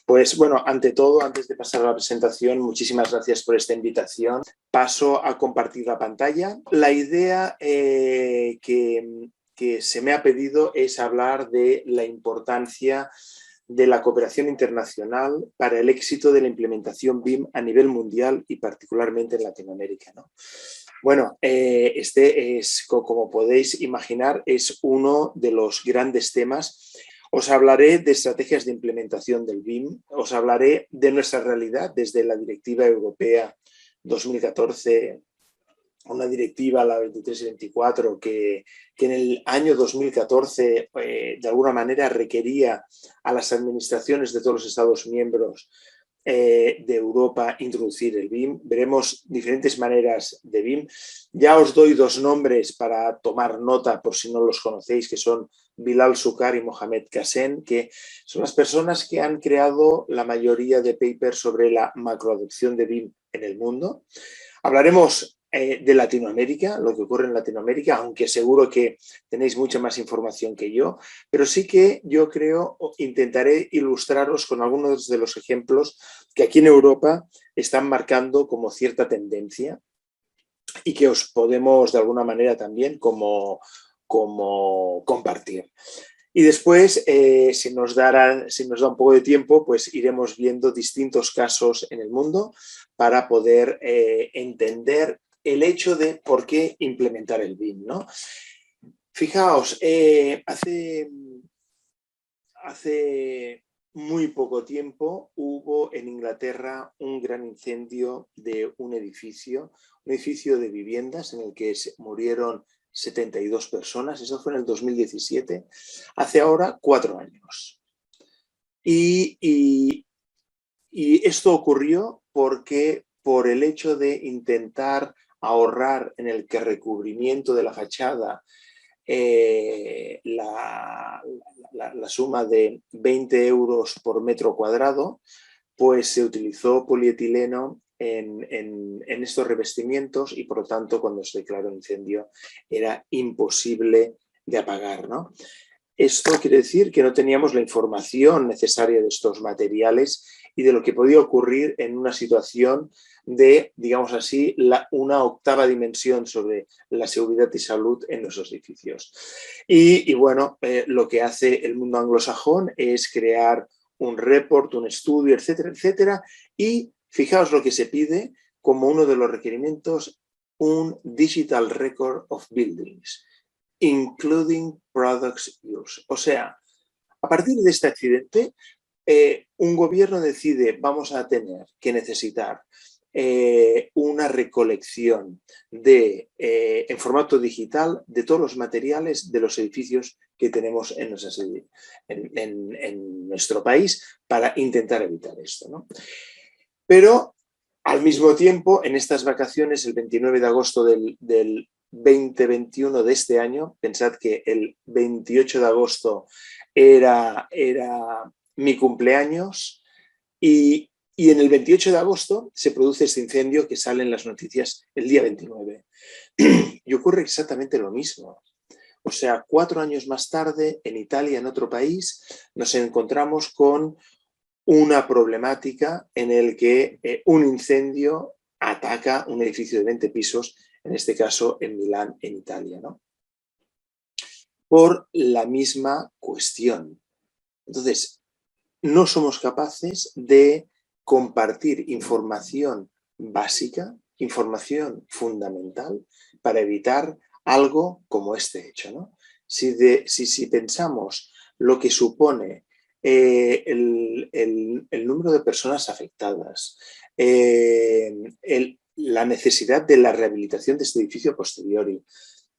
Pues bueno, ante todo, antes de pasar a la presentación, muchísimas gracias por esta invitación. Paso a compartir la pantalla. La idea que se me ha pedido es hablar de la importancia de la cooperación internacional para el éxito de la implementación BIM a nivel mundial y particularmente en Latinoamérica, ¿no? Bueno, este es, como podéis imaginar, es uno de los grandes temas. Os hablaré de estrategias de implementación del BIM, os hablaré de nuestra realidad desde la Directiva Europea 2014, una directiva, la 23 y 24, que en el año 2014 de alguna manera requería a las administraciones de todos los Estados miembros de Europa introducir el BIM. Veremos diferentes maneras de BIM. Ya os doy dos nombres para tomar nota por si no los conocéis, que son Bilal Sukar y Mohamed Kassen, que son las personas que han creado la mayoría de papers sobre la macroadopción de BIM en el mundo. Hablaremos de Latinoamérica, lo que ocurre en Latinoamérica, aunque seguro que tenéis mucha más información que yo, pero sí que yo creo, intentaré ilustraros con algunos de los ejemplos que aquí en Europa están marcando como cierta tendencia y que os podemos de alguna manera también como compartir. Y después, si nos da un poco de tiempo, pues iremos viendo distintos casos en el mundo para poder entender el hecho de por qué implementar el BIM, ¿no? Fijaos, hace muy poco tiempo hubo en Inglaterra un gran incendio de un edificio de viviendas en el que murieron 72 personas, eso fue en el 2017, hace ahora 4 años. Y esto ocurrió porque por el hecho de intentar ahorrar en el recubrimiento de la fachada la suma de 20 euros por metro cuadrado, pues se utilizó polietileno en estos revestimientos y por lo tanto cuando se declaró incendio era imposible de apagar, ¿no? Esto quiere decir que no teníamos la información necesaria de estos materiales y de lo que podía ocurrir en una situación de, digamos así, una octava dimensión sobre la seguridad y salud en nuestros edificios. Y bueno, lo que hace el mundo anglosajón es crear un report, un estudio, etcétera, etcétera, y fijaos lo que se pide como uno de los requerimientos, un Digital Record of Buildings, including products use. O sea, a partir de este accidente, un gobierno decide, vamos a tener que necesitar una recolección en formato digital de todos los materiales de los edificios que tenemos en nuestro país para intentar evitar esto, ¿no? Pero al mismo tiempo, en estas vacaciones, el 29 de agosto del 2021 de este año, pensad que el 28 de agosto era mi cumpleaños y en el 28 de agosto se produce este incendio que sale en las noticias el día 29. Y ocurre exactamente lo mismo. O sea, 4 años más tarde, en Italia, en otro país, nos encontramos con una problemática en el que un incendio ataca un edificio de 20 pisos, en este caso en Milán, en Italia, ¿no? Por la misma cuestión. Entonces, no somos capaces de compartir información básica, información fundamental, para evitar algo como este hecho, ¿no? Si pensamos lo que supone el número de personas afectadas, la necesidad de la rehabilitación de este edificio a posteriori,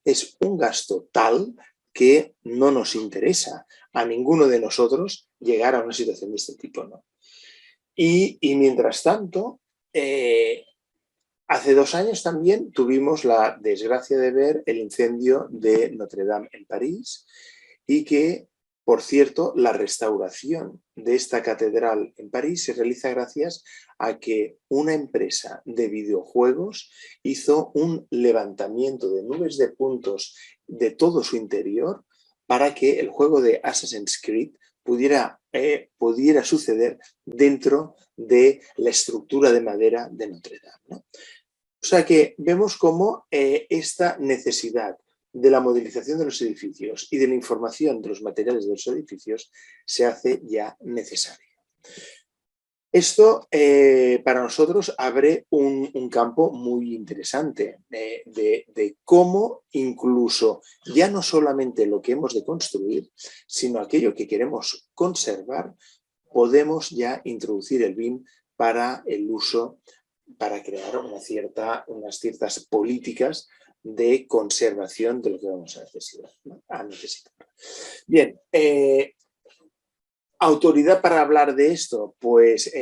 es un gasto tal que no nos interesa a ninguno de nosotros llegar a una situación de este tipo, ¿no? Y mientras tanto, hace 2 años también tuvimos la desgracia de ver el incendio de Notre Dame en París y que, por cierto, la restauración de esta catedral en París se realiza gracias a que una empresa de videojuegos hizo un levantamiento de nubes de puntos de todo su interior para que el juego de Assassin's Creed pudiera suceder dentro de la estructura de madera de Notre Dame, ¿no? O sea que vemos cómo esta necesidad de la modelización de los edificios y de la información de los materiales de los edificios se hace ya necesaria. Esto para nosotros abre un campo muy interesante de cómo incluso ya no solamente lo que hemos de construir, sino aquello que queremos conservar, podemos ya introducir el BIM para el uso, para crear unas ciertas políticas de conservación de lo que vamos a necesitar, ¿no? Bien, autoridad para hablar de esto, pues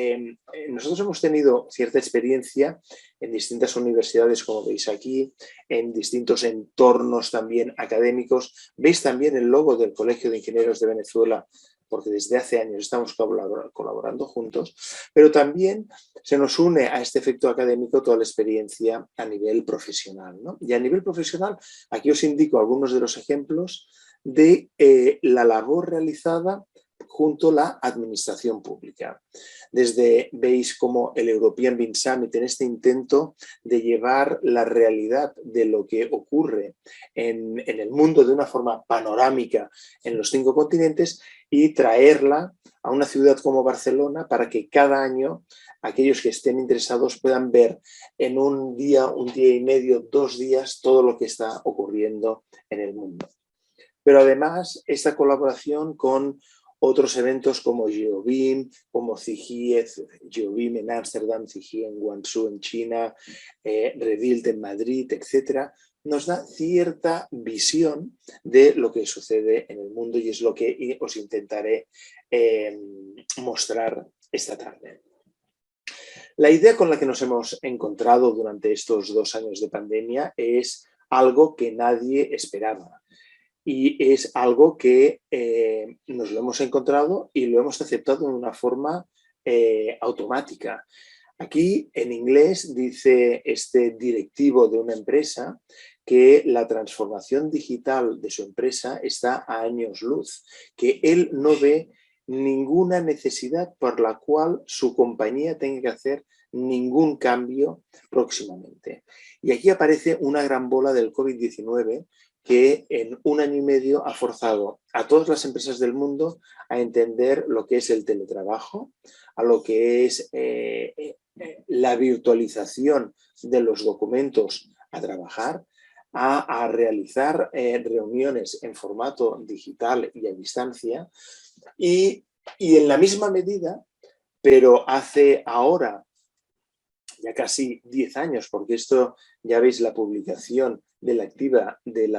nosotros hemos tenido cierta experiencia en distintas universidades, como veis aquí, en distintos entornos también académicos. Veis también el logo del Colegio de Ingenieros de Venezuela, porque desde hace años estamos colaborando juntos, pero también se nos une a este efecto académico toda la experiencia a nivel profesional, ¿no? Y a nivel profesional, aquí os indico algunos de los ejemplos de la labor realizada junto a la administración pública. Veis como el European BIM Summit, en este intento de llevar la realidad de lo que ocurre en el mundo de una forma panorámica en los 5 continentes y traerla a una ciudad como Barcelona para que cada año aquellos que estén interesados puedan ver en un día y medio, 2 días, todo lo que está ocurriendo en el mundo. Pero además, esta colaboración con otros eventos como GeoBIM, como CIGIE, GeoBIM en Ámsterdam, CIGIE en Guangzhou en China, Rebuild en Madrid, etcétera, nos da cierta visión de lo que sucede en el mundo y es lo que os intentaré mostrar esta tarde. La idea con la que nos hemos encontrado durante estos 2 años de pandemia es algo que nadie esperaba. Y es algo que nos lo hemos encontrado y lo hemos aceptado de una forma automática. Aquí en inglés dice este directivo de una empresa que la transformación digital de su empresa está a años luz, que él no ve ninguna necesidad por la cual su compañía tenga que hacer ningún cambio próximamente. Y aquí aparece una gran bola del COVID-19 que en 1 año y medio ha forzado a todas las empresas del mundo a entender lo que es el teletrabajo, a lo que es la virtualización de los documentos a trabajar, a realizar reuniones en formato digital y a distancia y en la misma medida, pero hace ahora ya casi 10 años, porque esto ya veis la publicación de la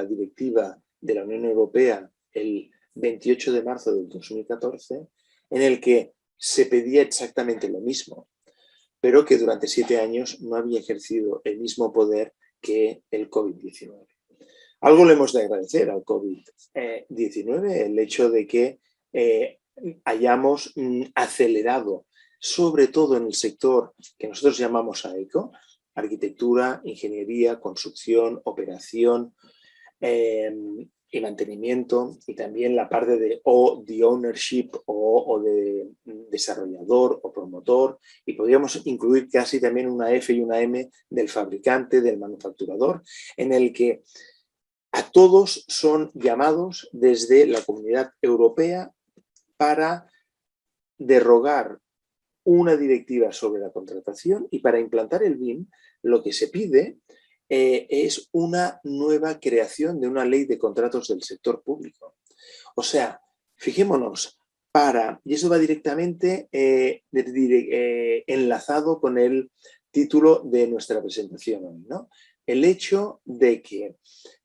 directiva de la Unión Europea el 28 de marzo del 2014, en el que se pedía exactamente lo mismo, pero que durante 7 años no había ejercido el mismo poder que el COVID-19. Algo le hemos de agradecer al COVID-19, el hecho de que hayamos acelerado, sobre todo en el sector que nosotros llamamos AECO, arquitectura, ingeniería, construcción, operación y mantenimiento, y también la parte de ownership o de desarrollador o promotor, y podríamos incluir casi también una F y una M del fabricante, del manufacturador, en el que a todos son llamados desde la Comunidad Europea para derogar una directiva sobre la contratación y para implantar el BIM lo que se pide es una nueva creación de una ley de contratos del sector público. O sea, fijémonos, y eso va directamente enlazado con el título de nuestra presentación hoy, ¿no? El hecho de que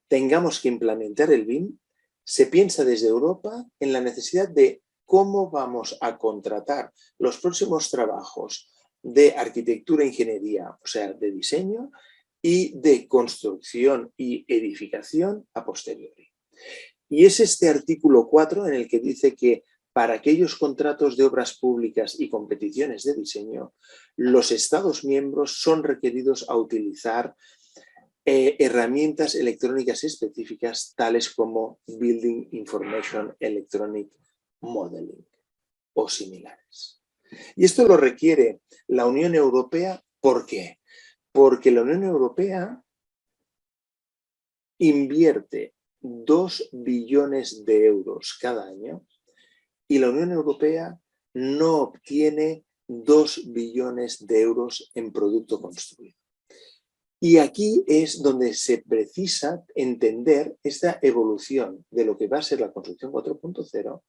tengamos que implementar el BIM, se piensa desde Europa en la necesidad de cómo vamos a contratar los próximos trabajos de arquitectura e ingeniería, o sea, de diseño y de construcción y edificación a posteriori. Y es este artículo 4 en el que dice que para aquellos contratos de obras públicas y competiciones de diseño, los Estados miembros son requeridos a utilizar herramientas electrónicas específicas tales como Building Information Electronic modeling o similares. Y esto lo requiere la Unión Europea. ¿Por qué? Porque la Unión Europea invierte 2 billones de euros cada año y la Unión Europea no obtiene 2 billones de euros en producto construido. Y aquí es donde se precisa entender esta evolución de lo que va a ser la construcción 4.0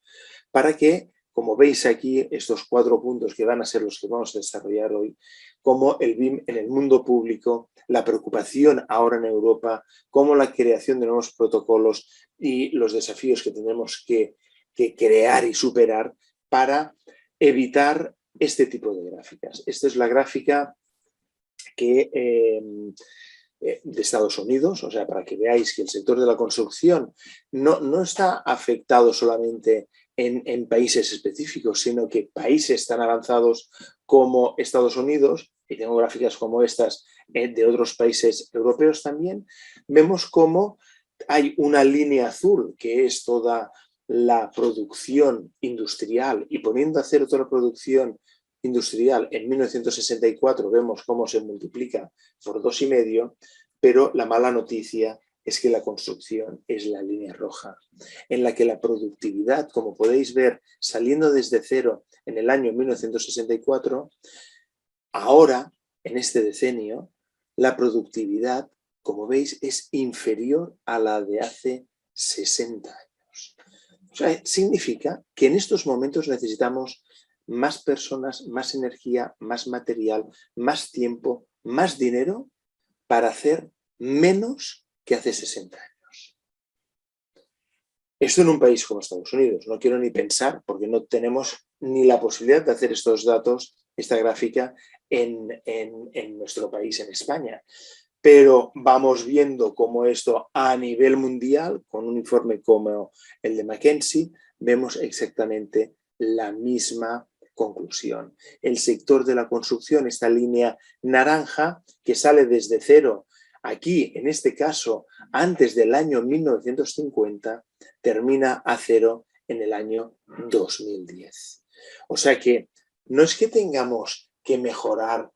para que, como veis aquí, estos 4 puntos que van a ser los que vamos a desarrollar hoy, como el BIM en el mundo público, la preocupación ahora en Europa, como la creación de nuevos protocolos y los desafíos que tenemos que crear y superar para evitar este tipo de gráficas. Esta es la gráfica de Estados Unidos, o sea, para que veáis que el sector de la construcción no está afectado solamente en países específicos, sino que países tan avanzados como Estados Unidos, y tengo gráficas como estas de otros países europeos también, vemos cómo hay una línea azul que es toda la producción industrial, y poniendo a hacer toda la producción industrial en 1964 vemos cómo se multiplica por 2,5, pero la mala noticia es que la construcción es la línea roja, en la que la productividad, como podéis ver, saliendo desde cero en el año 1964, ahora, en este decenio, la productividad, como veis, es inferior a la de hace 60 años. O sea, significa que en estos momentos necesitamos más personas, más energía, más material, más tiempo, más dinero para hacer menos que hace 60 años. Esto en un país como Estados Unidos. No quiero ni pensar porque no tenemos ni la posibilidad de hacer estos datos, esta gráfica, en nuestro país, en España. Pero vamos viendo cómo esto a nivel mundial, con un informe como el de McKinsey, vemos exactamente la misma conclusión. El sector de la construcción, esta línea naranja que sale desde cero, aquí, en este caso, antes del año 1950, termina a cero en el año 2010. O sea que no es que tengamos que mejorar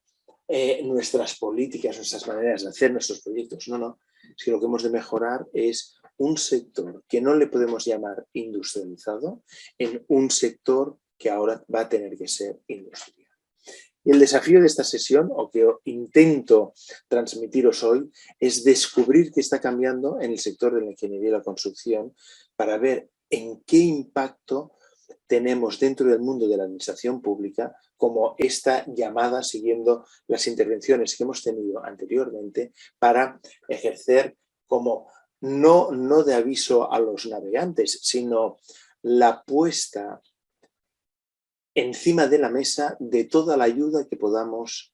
nuestras políticas, nuestras maneras de hacer nuestros proyectos, no. Es que lo que hemos de mejorar es un sector que no le podemos llamar industrializado en un sector que ahora va a tener que ser industrial. Y el desafío de esta sesión, o que intento transmitiros hoy, es descubrir qué está cambiando en el sector de la ingeniería y la construcción para ver en qué impacto tenemos dentro del mundo de la administración pública, como esta llamada, siguiendo las intervenciones que hemos tenido anteriormente, para ejercer como no de aviso a los navegantes, sino la puesta encima de la mesa de toda la ayuda que podamos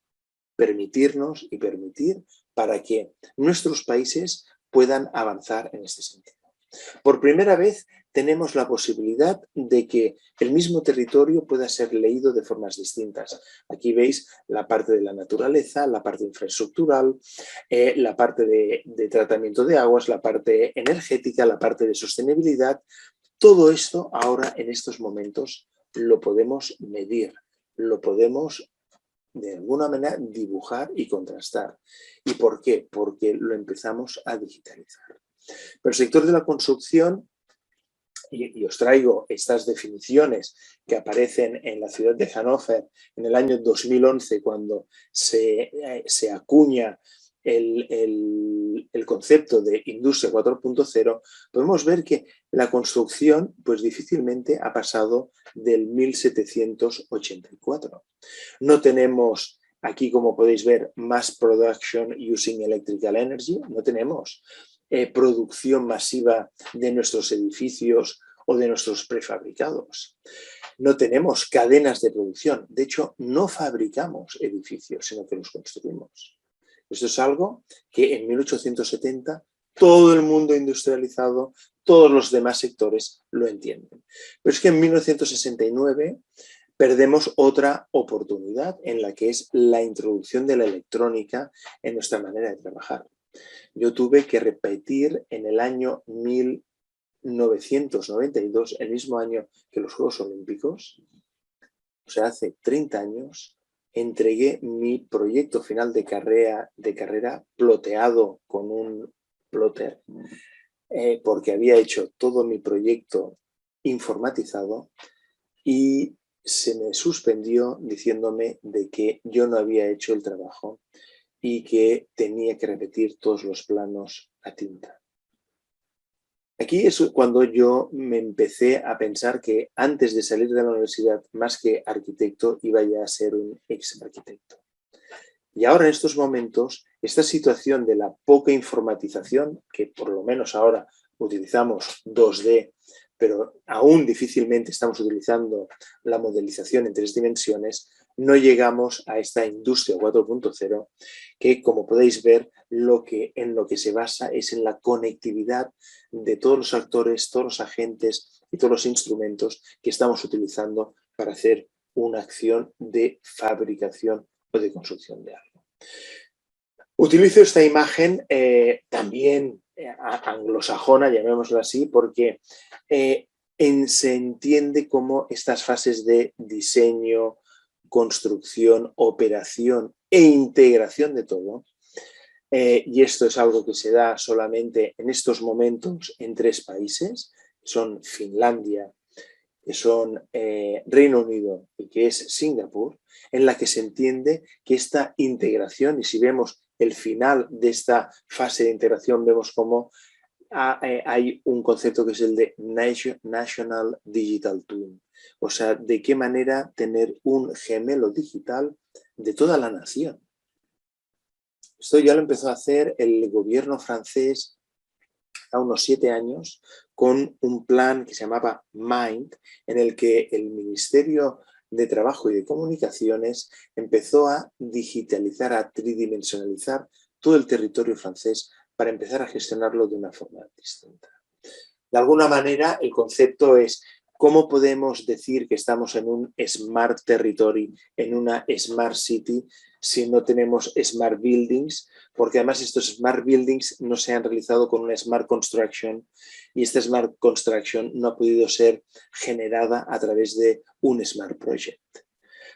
permitirnos y permitir para que nuestros países puedan avanzar en este sentido. Por primera vez tenemos la posibilidad de que el mismo territorio pueda ser leído de formas distintas. Aquí veis la parte de la naturaleza, la parte infraestructural, la parte de tratamiento de aguas, la parte energética, la parte de sostenibilidad. Todo esto ahora, en estos momentos, lo podemos medir, lo podemos de alguna manera dibujar y contrastar. ¿Y por qué? Porque lo empezamos a digitalizar. Pero el sector de la construcción, y os traigo estas definiciones que aparecen en la ciudad de Hannover en el año 2011, cuando se acuña el concepto de Industria 4.0, podemos ver que la construcción pues difícilmente ha pasado del 1784. No tenemos aquí, como podéis ver, mass production using electrical energy, no tenemos producción masiva de nuestros edificios o de nuestros prefabricados. No tenemos cadenas de producción. De hecho, no fabricamos edificios, sino que los construimos. Esto es algo que en 1870 todo el mundo industrializado, todos los demás sectores lo entienden. Pero es que en 1969 perdemos otra oportunidad en la que es la introducción de la electrónica en nuestra manera de trabajar. Yo tuve que repetir en el año 1992, el mismo año que los Juegos Olímpicos, o sea, hace 30 años, entregué mi proyecto final de carrera ploteado con un plotter, porque había hecho todo mi proyecto informatizado y se me suspendió diciéndome de que yo no había hecho el trabajo y que tenía que repetir todos los planos a tinta. Aquí es cuando yo me empecé a pensar que antes de salir de la universidad, más que arquitecto, iba ya a ser un ex arquitecto. Y ahora en estos momentos, esta situación de la poca informatización, que por lo menos ahora utilizamos 2D, pero aún difícilmente estamos utilizando la modelización en 3 dimensiones, no llegamos a esta industria 4.0 que, como podéis ver, en lo que se basa es en la conectividad de todos los actores, todos los agentes y todos los instrumentos que estamos utilizando para hacer una acción de fabricación o de construcción de algo. Utilizo esta imagen también anglosajona, llamémoslo así, porque se entiende cómo estas fases de diseño, construcción, operación e integración de todo, y esto es algo que se da solamente en estos momentos en 3 países, son Finlandia, que son Reino Unido y que es Singapur, en la que se entiende que esta integración, y si vemos el final de esta fase de integración, vemos cómo hay un concepto que es el de National Digital Twin, o sea, de qué manera tener un gemelo digital de toda la nación. Esto ya lo empezó a hacer el gobierno francés a unos 7 años con un plan que se llamaba MIND, en el que el Ministerio de Trabajo y de Comunicaciones empezó a digitalizar, a tridimensionalizar todo el territorio francés para empezar a gestionarlo de una forma distinta. De alguna manera, el concepto es cómo podemos decir que estamos en un Smart Territory, en una Smart City, si no tenemos Smart Buildings, porque además estos Smart Buildings no se han realizado con una Smart Construction y esta Smart Construction no ha podido ser generada a través de un Smart Project.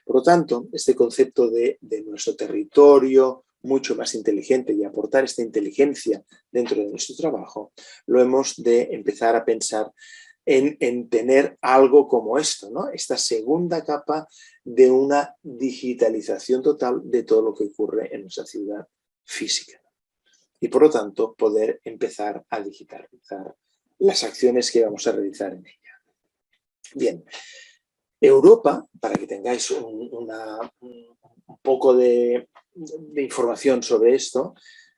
Por lo tanto, este concepto de nuestro territorio mucho más inteligente y aportar esta inteligencia dentro de nuestro trabajo, lo hemos de empezar a pensar en tener algo como esto, ¿no? Esta segunda capa de una digitalización total de todo lo que ocurre en nuestra ciudad física. Y por lo tanto, poder empezar a digitalizar las acciones que vamos a realizar en ella. Bien, Europa, para que tengáis un poco de información sobre esto,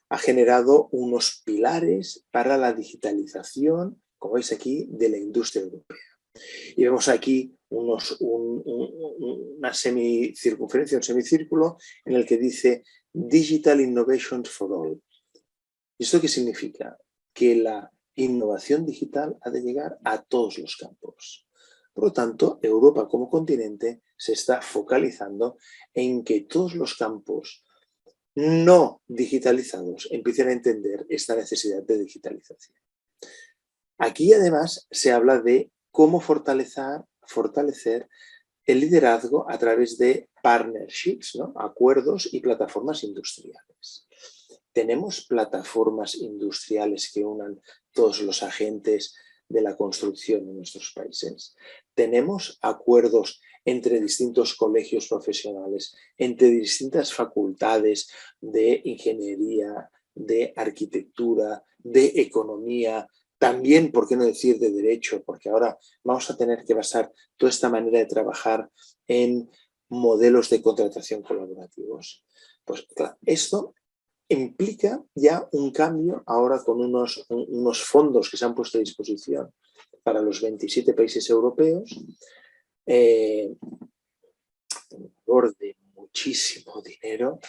ha generado unos pilares para la digitalización, como veis aquí, de la industria europea. Y vemos aquí una semicircunferencia, un semicírculo, en el que dice Digital Innovation for All. ¿Esto qué significa? Que la innovación digital ha de llegar a todos los campos. Por lo tanto, Europa como continente se está focalizando en que todos los campos no digitalizados empiecen a entender esta necesidad de digitalización. Aquí además se habla de cómo fortalecer el liderazgo a través de partnerships, ¿no? Acuerdos y plataformas industriales. ¿Tenemos plataformas industriales que unan todos los agentes de la construcción en nuestros países? ¿Tenemos acuerdos entre distintos colegios profesionales, entre distintas facultades de ingeniería, de arquitectura, de economía, también, por qué no decir, de derecho? Porque ahora vamos a tener que basar toda esta manera de trabajar en modelos de contratación colaborativos. Pues claro, esto implica ya un cambio ahora con unos fondos que se han puesto a disposición para los 27 países europeos, un valor de muchísimo dinero.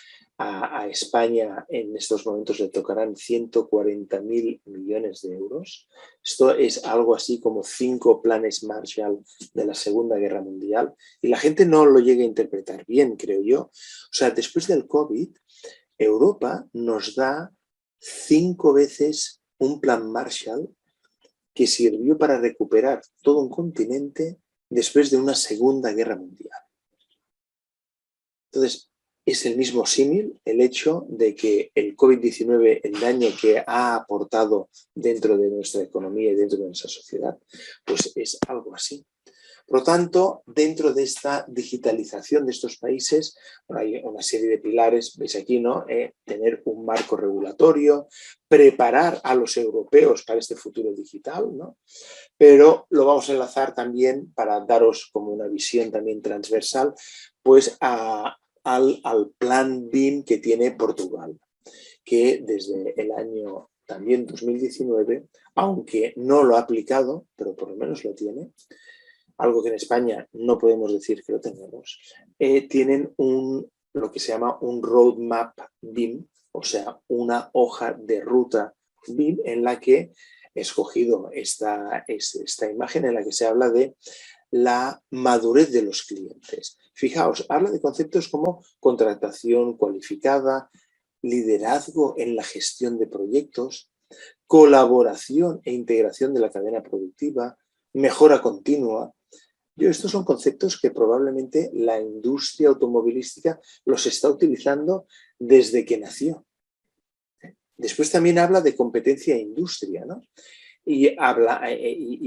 A España en estos momentos le tocarán 140.000 millones de euros. Esto es algo así como 5 planes Marshall de la Segunda Guerra Mundial y la gente no lo llega a interpretar bien, creo yo. O sea, después del COVID, Europa nos da 5 veces un plan Marshall que sirvió para recuperar todo un continente después de una Segunda Guerra Mundial. Entonces, es el mismo símil el hecho de que el COVID-19, el daño que ha aportado dentro de nuestra economía y dentro de nuestra sociedad, pues es algo así. Por lo tanto, dentro de esta digitalización de estos países, bueno, hay una serie de pilares, veis aquí, ¿no? Tener un marco regulatorio, preparar a los europeos para este futuro digital, ¿no? Pero lo vamos a enlazar también para daros como una visión también transversal, pues al plan BIM que tiene Portugal, que desde el año también 2019, aunque no lo ha aplicado, pero por lo menos lo tiene, algo que en España no podemos decir que lo tenemos, tienen lo que se llama un roadmap BIM, o sea, una hoja de ruta BIM en la que he escogido esta imagen en la que se habla de la madurez de los clientes. Fijaos, habla de conceptos como contratación cualificada, liderazgo en la gestión de proyectos, colaboración e integración de la cadena productiva, mejora continua. Estos son conceptos que probablemente la industria automovilística los está utilizando desde que nació. Después también habla de competencia e industria, ¿no? Y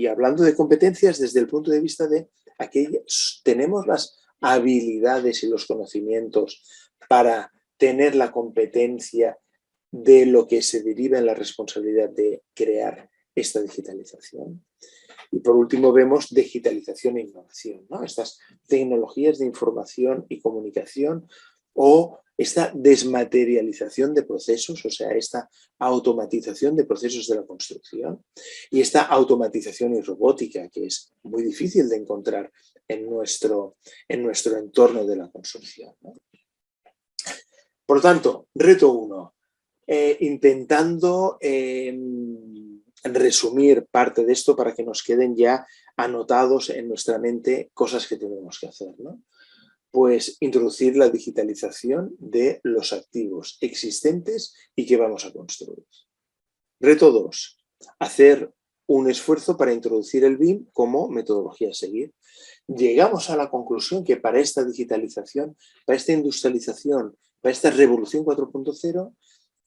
hablando de competencias desde el punto de vista de aquellas, tenemos las habilidades y los conocimientos para tener la competencia de lo que se deriva en la responsabilidad de crear esta digitalización. Y por último vemos digitalización e innovación, ¿no? Estas tecnologías de información y comunicación o esta desmaterialización de procesos, o sea, esta automatización de procesos de la construcción y esta automatización y robótica que es muy difícil de encontrar en nuestro entorno de la construcción, ¿no? Por lo tanto, reto 1, intentando resumir parte de esto para que nos queden ya anotados en nuestra mente cosas que tenemos que hacer, ¿no? Pues introducir la digitalización de los activos existentes y que vamos a construir. Reto 2, hacer un esfuerzo para introducir el BIM como metodología a seguir. Llegamos a la conclusión que para esta digitalización, para esta industrialización, para esta revolución 4.0,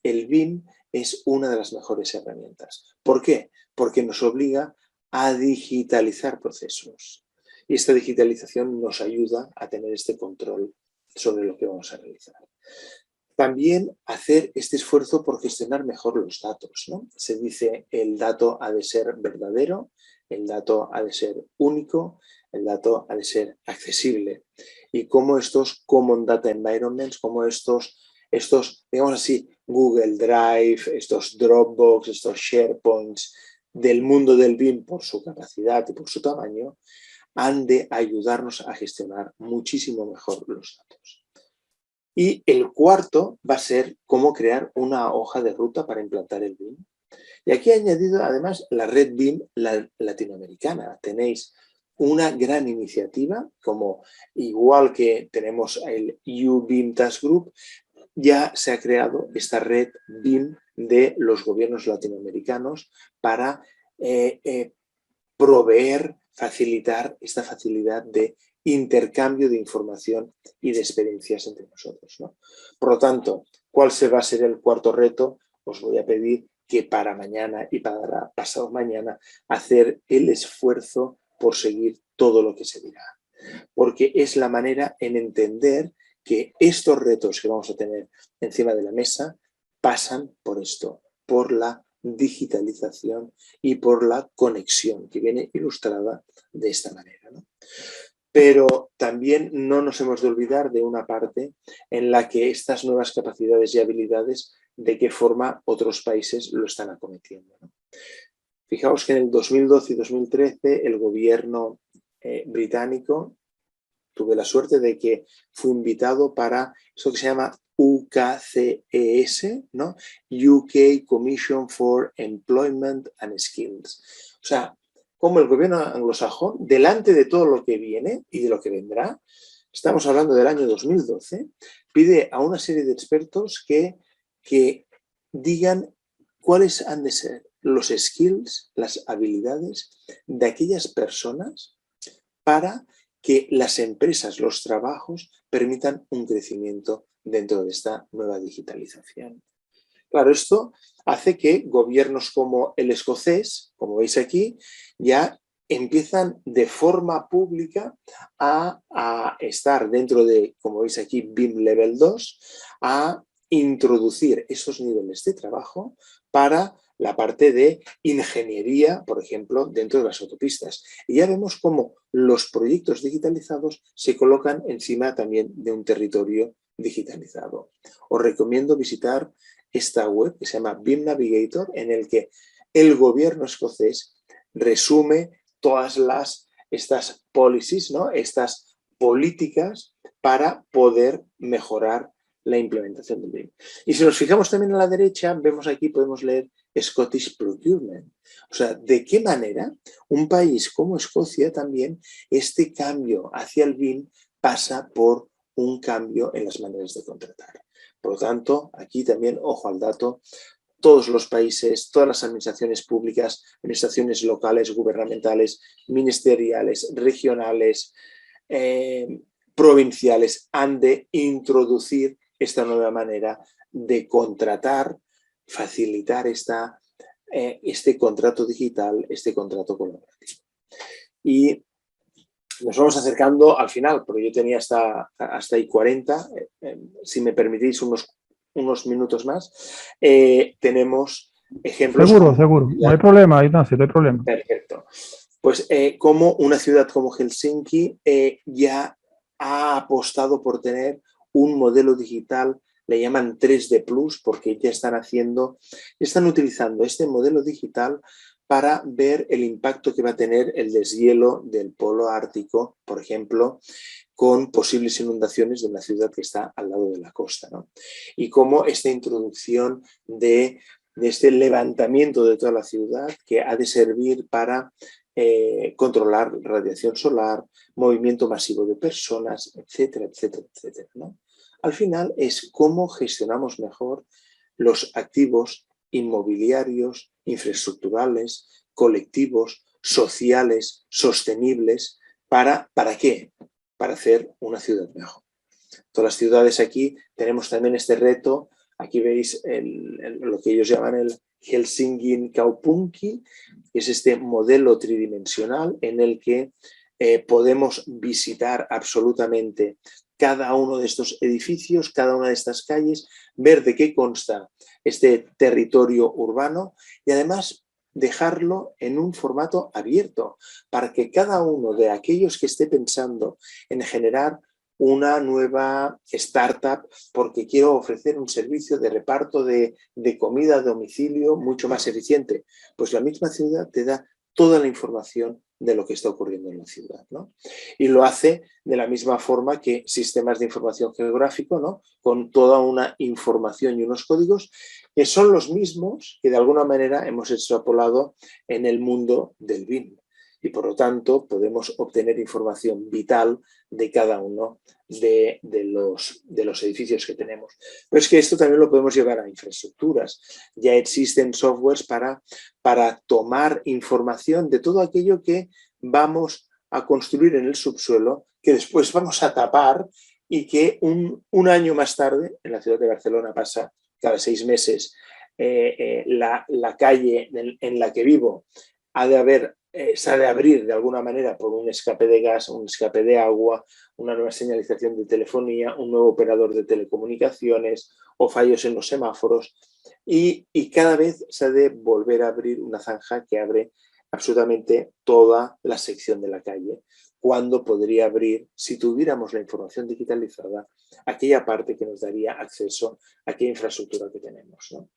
el BIM es una de las mejores herramientas. ¿Por qué? Porque nos obliga a digitalizar procesos. Y esta digitalización nos ayuda a tener este control sobre lo que vamos a realizar. También hacer este esfuerzo por gestionar mejor los datos, ¿no? Se dice el dato ha de ser verdadero, el dato ha de ser único, el dato ha de ser accesible. Y cómo estos Common Data Environments, como estos, digamos así, Google Drive, estos Dropbox, estos SharePoints del mundo del BIM por su capacidad y por su tamaño, han de ayudarnos a gestionar muchísimo mejor los datos. Y el cuarto va a ser cómo crear una hoja de ruta para implantar el BIM. Y aquí he añadido además la red BIM latinoamericana. Tenéis una gran iniciativa, como igual que tenemos el UBIM Task Group, ya se ha creado esta red BIM de los gobiernos latinoamericanos para proveer, facilitar esta facilidad de intercambio de información y de experiencias entre nosotros, ¿no? Por lo tanto, ¿cuál va a ser el cuarto reto? Os voy a pedir que para mañana y para pasado mañana hacer el esfuerzo por seguir todo lo que se dirá. Porque es la manera en entender que estos retos que vamos a tener encima de la mesa pasan por esto, por la digitalización y por la conexión que viene ilustrada de esta manera, ¿no? Pero también no nos hemos de olvidar de una parte en la que estas nuevas capacidades y habilidades, de qué forma otros países lo están acometiendo, ¿no? Fijaos que en el 2012 y 2013 el gobierno británico, tuve la suerte de que fui invitado para eso que se llama UKCES, ¿no? UK Commission for Employment and Skills. O sea, como el gobierno anglosajón, delante de todo lo que viene y de lo que vendrá, estamos hablando del año 2012, pide a una serie de expertos que digan cuáles han de ser los skills, las habilidades de aquellas personas para que las empresas, los trabajos, permitan un crecimiento dentro de esta nueva digitalización. Claro, esto hace que gobiernos como el escocés, como veis aquí, ya empiezan de forma pública a estar dentro de, como veis aquí, BIM Level 2, a introducir esos niveles de trabajo para la parte de ingeniería, por ejemplo, dentro de las autopistas. Y ya vemos cómo los proyectos digitalizados se colocan encima también de un territorio digitalizado. Os recomiendo visitar esta web que se llama BIM Navigator, en el que el gobierno escocés resume todas estas policies, ¿no? Estas políticas para poder mejorar la implementación del BIM. Y si nos fijamos también a la derecha, vemos aquí, podemos leer Scottish Procurement. O sea, de qué manera un país como Escocia también, este cambio hacia el BIM pasa por un cambio en las maneras de contratar. Por lo tanto, aquí también, ojo al dato, todos los países, todas las administraciones públicas, administraciones locales, gubernamentales, ministeriales, regionales, provinciales, han de introducir esta nueva manera de contratar, facilitar este contrato digital, este contrato colaborativo. Y nos vamos acercando al final, porque yo tenía hasta ahí 40. Si me permitís unos minutos más, tenemos ejemplos. Seguro. No hay problema, Ignacio, no hay problema. Perfecto. Pues como una ciudad como Helsinki ya ha apostado por tener un modelo digital, le llaman 3D Plus, porque ya están utilizando este modelo digital para ver el impacto que va a tener el deshielo del polo ártico, por ejemplo, con posibles inundaciones de una ciudad que está al lado de la costa, ¿no? Y cómo esta introducción de este levantamiento de toda la ciudad, que ha de servir para controlar radiación solar, movimiento masivo de personas, etcétera, etcétera, etcétera, ¿no? Al final es cómo gestionamos mejor los activos inmobiliarios, infraestructurales, colectivos, sociales, sostenibles. ¿Para qué? Para hacer una ciudad mejor. Todas las ciudades aquí tenemos también este reto. Aquí veis lo que ellos llaman el Helsinki Kaupunki, que es este modelo tridimensional en el que podemos visitar absolutamente cada uno de estos edificios, cada una de estas calles, ver de qué consta este territorio urbano y además dejarlo en un formato abierto para que cada uno de aquellos que esté pensando en generar una nueva startup porque quiero ofrecer un servicio de reparto de comida a domicilio mucho más eficiente, pues la misma ciudad te da toda la información de lo que está ocurriendo en la ciudad, ¿no? Y lo hace de la misma forma que sistemas de información geográfico, ¿no? Con toda una información y unos códigos que son los mismos que de alguna manera hemos extrapolado en el mundo del BIM. Y por lo tanto podemos obtener información vital de cada uno de los edificios que tenemos. Pero es que esto también lo podemos llevar a infraestructuras. Ya existen softwares para tomar información de todo aquello que vamos a construir en el subsuelo, que después vamos a tapar y que un año más tarde, en la ciudad de Barcelona pasa cada 6 meses, la calle en la que vivo se ha de abrir de alguna manera por un escape de gas, un escape de agua, una nueva señalización de telefonía, un nuevo operador de telecomunicaciones o fallos en los semáforos y cada vez se ha de volver a abrir una zanja que abre absolutamente toda la sección de la calle, cuando podría abrir, si tuviéramos la información digitalizada, aquella parte que nos daría acceso a aquella infraestructura que tenemos, ¿no?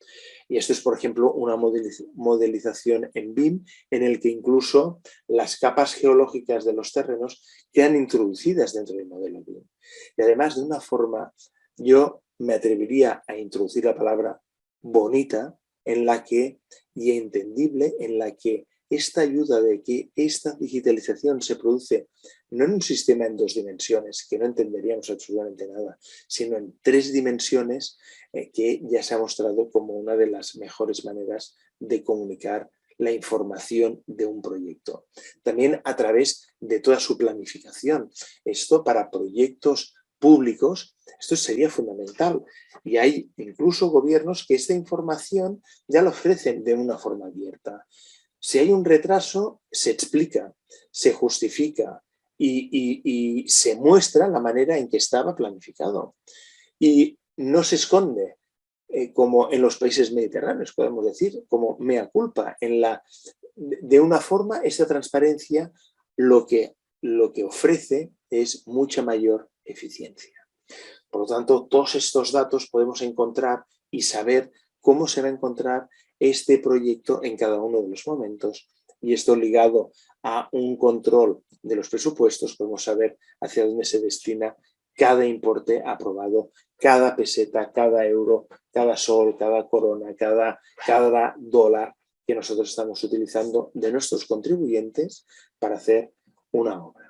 Y esto es, por ejemplo, una modelización en BIM en el que incluso las capas geológicas de los terrenos quedan introducidas dentro del modelo BIM. Y además, de una forma, yo me atrevería a introducir la palabra bonita y entendible, en la que esta ayuda de que esta digitalización se produce no en un sistema en 2 dimensiones, que no entenderíamos absolutamente nada, sino en 3 dimensiones, que ya se ha mostrado como una de las mejores maneras de comunicar la información de un proyecto. También a través de toda su planificación. Esto para proyectos públicos, esto sería fundamental. Y hay incluso gobiernos que esta información ya la ofrecen de una forma abierta. Si hay un retraso, se explica, se justifica y se muestra la manera en que estaba planificado. Y no se esconde, como en los países mediterráneos, podemos decir, como mea culpa. De una forma, esta transparencia lo que ofrece es mucha mayor eficiencia. Por lo tanto, todos estos datos podemos encontrar y saber cómo se va a encontrar este proyecto en cada uno de los momentos. Y esto ligado a un control de los presupuestos, podemos saber hacia dónde se destina cada importe aprobado, cada peseta, cada euro, cada sol, cada corona, cada dólar que nosotros estamos utilizando de nuestros contribuyentes para hacer una obra.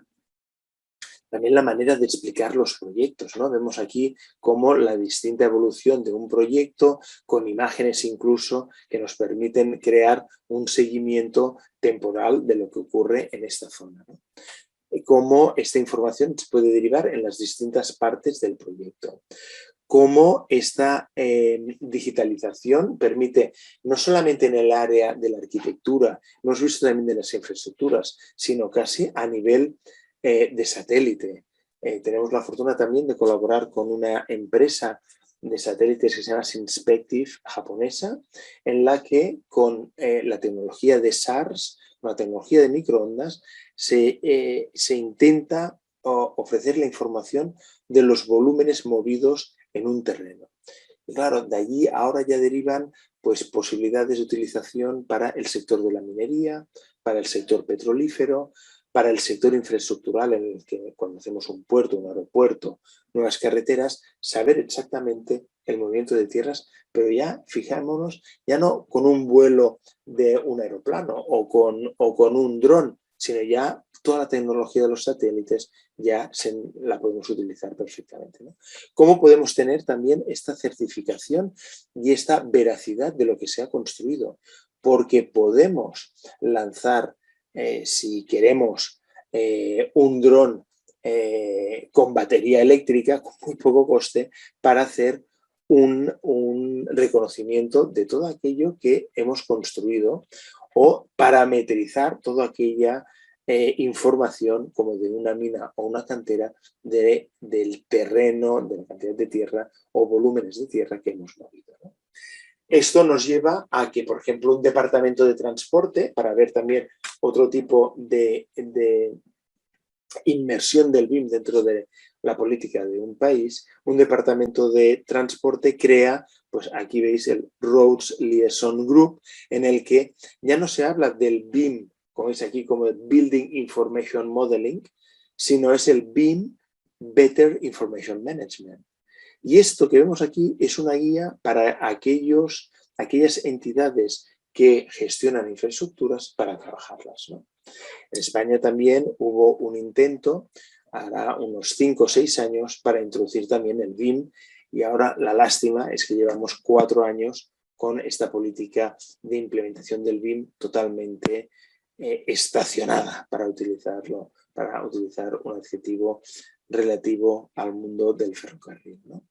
También la manera de explicar los proyectos, ¿no? Vemos aquí cómo la distinta evolución de un proyecto, con imágenes incluso, que nos permiten crear un seguimiento temporal de lo que ocurre en esta zona, ¿no? Y cómo esta información se puede derivar en las distintas partes del proyecto. Cómo esta digitalización permite, no solamente en el área de la arquitectura, hemos visto también de las infraestructuras, sino casi a nivel de satélite. Tenemos la fortuna también de colaborar con una empresa de satélites que se llama Synspective, japonesa, en la que con la tecnología de SARS, la tecnología de microondas, se intenta ofrecer la información de los volúmenes movidos en un terreno. Y claro, de allí ahora ya derivan pues, posibilidades de utilización para el sector de la minería, para el sector petrolífero, para el sector infraestructural, en el que cuando hacemos un puerto, un aeropuerto, nuevas carreteras, saber exactamente el movimiento de tierras, pero ya fijémonos, ya no con un vuelo de un aeroplano o con un dron, sino ya toda la tecnología de los satélites ya la podemos utilizar perfectamente, ¿no? ¿Cómo podemos tener también esta certificación y esta veracidad de lo que se ha construido? Porque podemos lanzar, si queremos, un dron con batería eléctrica, con muy poco coste, para hacer un reconocimiento de todo aquello que hemos construido o parametrizar toda aquella información como de una mina o una cantera del terreno, de la cantidad de tierra o volúmenes de tierra que hemos movido, ¿no? Esto nos lleva a que, por ejemplo, un departamento de transporte, para ver también otro tipo de inmersión del BIM dentro de la política de un país, un departamento de transporte crea, pues aquí veis el Roads Liaison Group, en el que ya no se habla del BIM, como veis aquí, como el Building Information Modeling, sino es el BIM Better Information Management. Y esto que vemos aquí es una guía para aquellas entidades que gestionan infraestructuras para trabajarlas, ¿no? En España también hubo un intento, hará unos 5 o 6 años, para introducir también el BIM, y ahora la lástima es que llevamos 4 años con esta política de implementación del BIM totalmente estacionada, para utilizar un adjetivo relativo al mundo del ferrocarril, ¿no?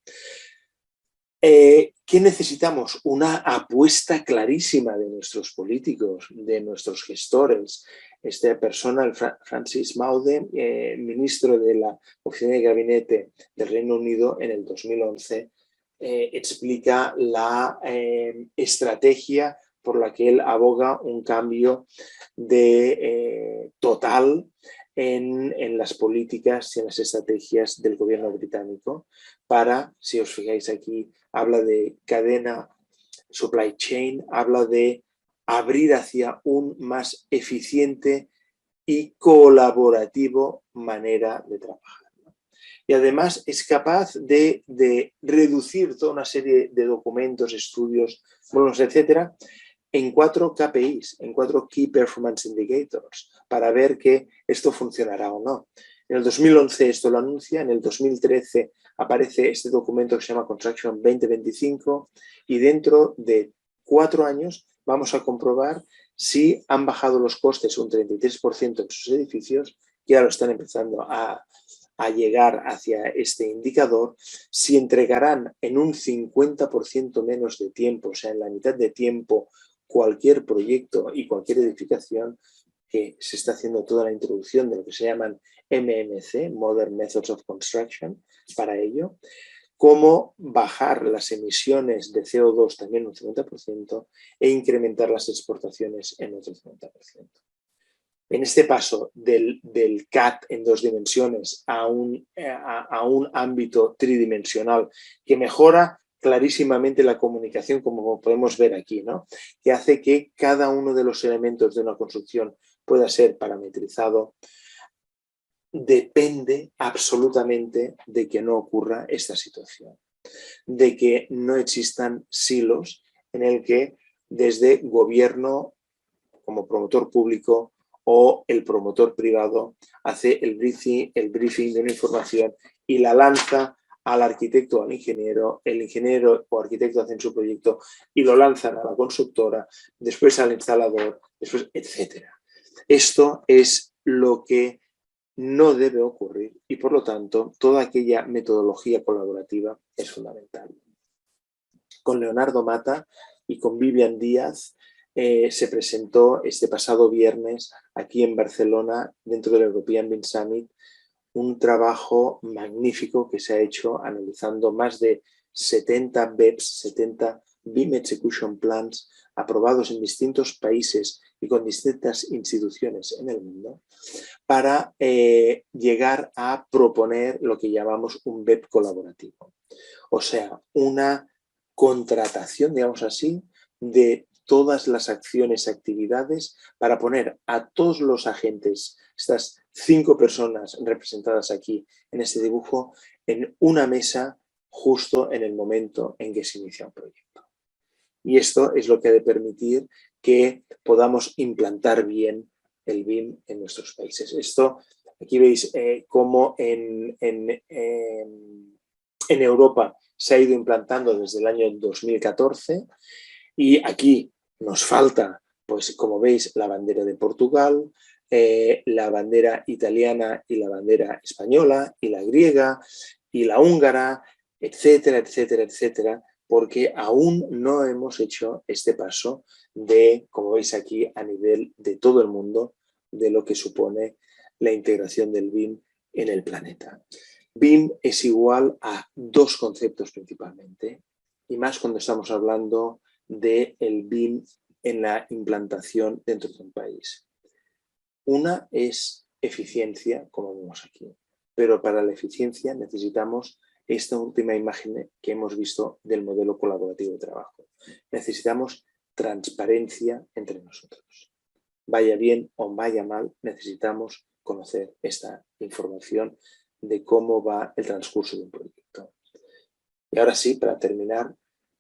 ¿Qué necesitamos? Una apuesta clarísima de nuestros políticos, de nuestros gestores. Esta persona, el Francis Maude, ministro de la Oficina de Gabinete del Reino Unido en el 2011, explica la estrategia por la que él aboga un cambio total en las políticas y en las estrategias del gobierno británico para, si os fijáis aquí, habla de cadena, supply chain, habla de abrir hacia un más eficiente y colaborativo manera de trabajar. Y además es capaz de reducir toda una serie de documentos, estudios, etcétera, en 4 KPIs, en 4 Key Performance Indicators, para ver que esto funcionará o no. En el 2011 esto lo anuncia, en el 2013 aparece este documento que se llama Construction 2025 y dentro de 4 años vamos a comprobar si han bajado los costes un 33% en sus edificios, que ya lo están empezando a llegar hacia este indicador, si entregarán en un 50% menos de tiempo, o sea, en la mitad de tiempo, cualquier proyecto y cualquier edificación, que se está haciendo toda la introducción de lo que se llaman MMC, Modern Methods of Construction, para ello, cómo bajar las emisiones de CO2 también un 50% e incrementar las exportaciones en otro 50%. En este paso del CAD en 2 dimensiones a un ámbito tridimensional que mejora clarísimamente la comunicación, como podemos ver aquí, ¿no? Que hace que cada uno de los elementos de una construcción pueda ser parametrizado, depende absolutamente de que no ocurra esta situación, de que no existan silos en el que desde gobierno como promotor público o el promotor privado hace el briefing de una información y la lanza al arquitecto o al ingeniero, el ingeniero o arquitecto hacen su proyecto y lo lanzan a la constructora, después al instalador, después, etc. Esto es lo que no debe ocurrir y por lo tanto toda aquella metodología colaborativa es fundamental. Con Leonardo Mata y con Vivian Díaz se presentó este pasado viernes aquí en Barcelona, dentro del European BIM Summit, un trabajo magnífico que se ha hecho analizando más de 70 BEPS, 70 BIM Execution Plans aprobados en distintos países y con distintas instituciones en el mundo para llegar a proponer lo que llamamos un BEP colaborativo. O sea, una contratación, digamos así, de todas las acciones y actividades para poner a todos los agentes, estas 5 personas representadas aquí en este dibujo, en una mesa justo en el momento en que se inicia un proyecto. Y esto es lo que ha de permitir que podamos implantar bien el BIM en nuestros países. Esto, aquí veis cómo en Europa se ha ido implantando desde el año 2014 y aquí nos falta, pues como veis, la bandera de Portugal, la bandera italiana y la bandera española y la griega y la húngara, etcétera, etcétera, etcétera, porque aún no hemos hecho este paso de, como veis aquí, a nivel de todo el mundo, de lo que supone la integración del BIM en el planeta. BIM es igual a 2 conceptos principalmente, y más cuando estamos hablando del BIM en la implantación dentro de un país. Una es eficiencia, como vemos aquí, pero para la eficiencia necesitamos esta última imagen que hemos visto del modelo colaborativo de trabajo. Necesitamos transparencia entre nosotros. Vaya bien o vaya mal, necesitamos conocer esta información de cómo va el transcurso de un proyecto. Y ahora sí, para terminar,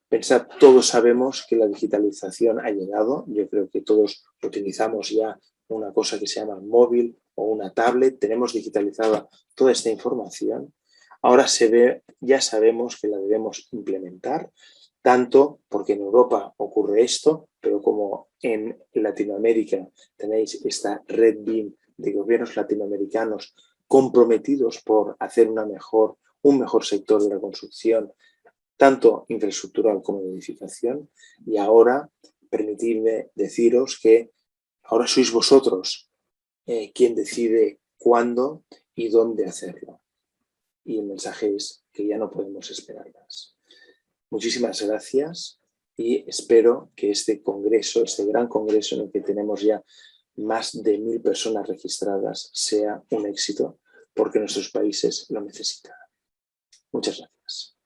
pensad, todos sabemos que la digitalización ha llegado. Yo creo que todos utilizamos ya una cosa que se llama móvil o una tablet. Tenemos digitalizada toda esta información. Ahora ya sabemos que la debemos implementar, tanto porque en Europa ocurre esto, pero como en Latinoamérica tenéis esta red BIM de gobiernos latinoamericanos comprometidos por hacer un mejor sector de la construcción, tanto infraestructural como de edificación, y ahora permitidme deciros que ahora sois vosotros quien decide cuándo y dónde hacerlo. Y el mensaje es que ya no podemos esperar más. Muchísimas gracias y espero que este congreso, este gran congreso en el que tenemos ya más de 1000 personas registradas, sea un éxito porque nuestros países lo necesitan. Muchas gracias.